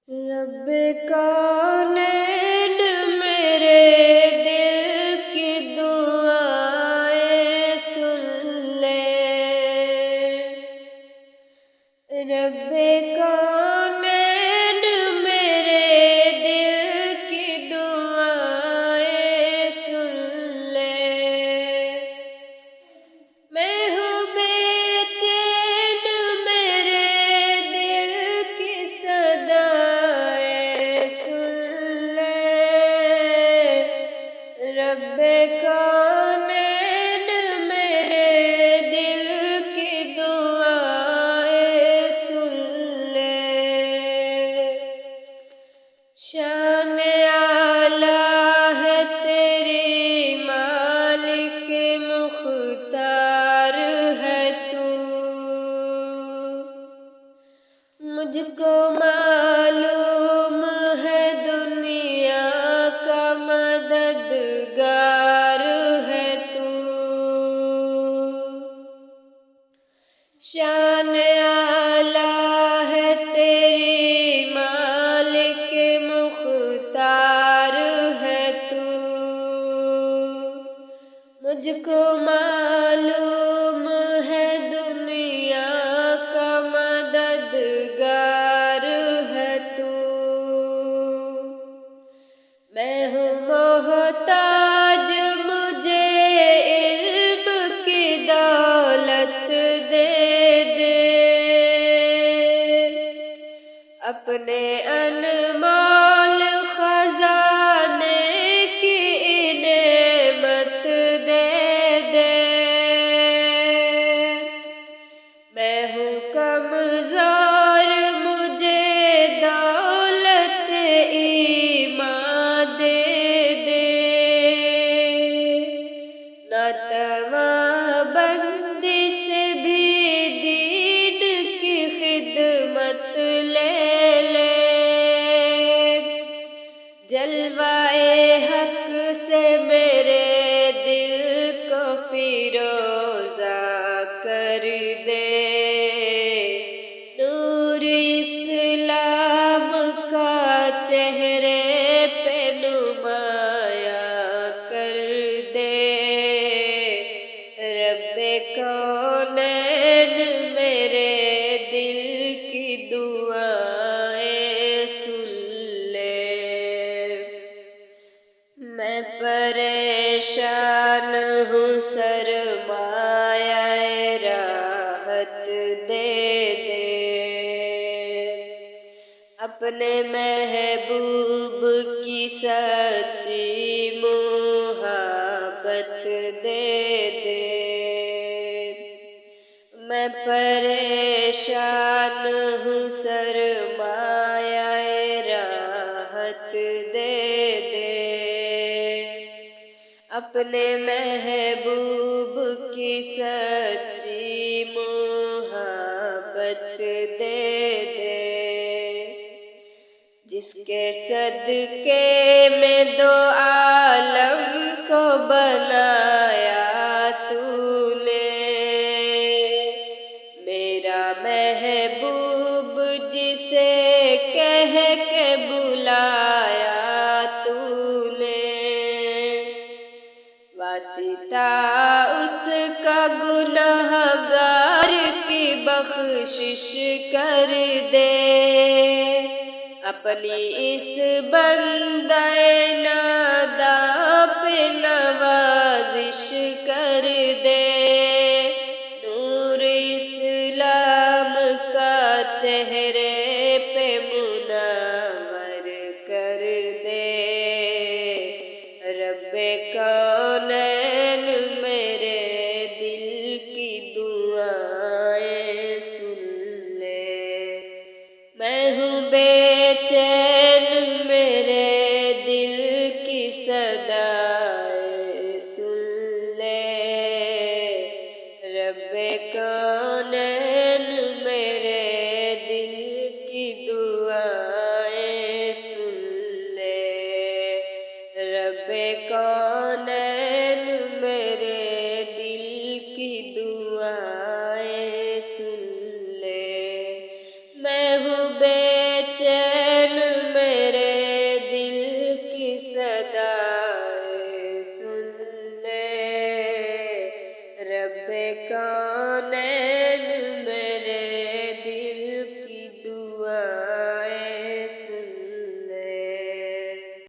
رب کونین میرے دل کی دعائیں سن لے۔ رب کونین میرے دل کی دعائیں سن لے۔ میں ہوں بے چین میرے دل کی صدائیں سن لے۔ رب کونین میرے دل کی دعائیں سن لے۔ شان اعلیٰ ہے تیری مالک مختار ہے تو، مجھ کو معلوم ہے دنیا کا مددگار ہے تو۔ شان اعلیٰ ہے تیری مالک مختار ہے تو، مجھ کو معلوم ہے دنیا کا مددگار ہے تو۔ میں ہوں محتاج مجھے علم کی دولت دے دے، اپنے انمول خزانے کی نعمت دے دے۔ میں ہوں کمزور مجھے دولت ایمان دے دے، ناتواں بندی سے بھی دین کی خدمت لے لے۔ جلوائے حق سے میرے دل کو فیروزہ کر دے، نور اسلام کا چہرے پہ نمایاں کر دے۔ رب کونین میرے دل کی دعائیں سن لے۔ میں پریشان ہوں سرمایہ راحت دے دے، اپنے محبوب کی سچی محبت دے دے۔ میں پریشان ہوں سرمایہ راحت دے دے، اپنے محبوب کی سچی محبت دے دے۔ جس کے صدقے میں دو عالم کو بنایا تو نے، میرا محبوب جسے کہہ کے بلایا تو نے، واسطہ اس کا گنہگار کی بخشش کر دے، اپنی اس بندہ ناداں پہ نوازش کر دے، نور اسلام کا چہرے پہ منور کر دے۔ رب کونین میرے دل کی دعائیں سن لے۔ میں ہوں بے چین میرے دل کی صدائیں سن لے۔ رب کونین میرے دل کی دعائیں سن لے۔ رب کونین میرے دل کی دعائیں سن لے۔ میں ہوں بے چین رب کا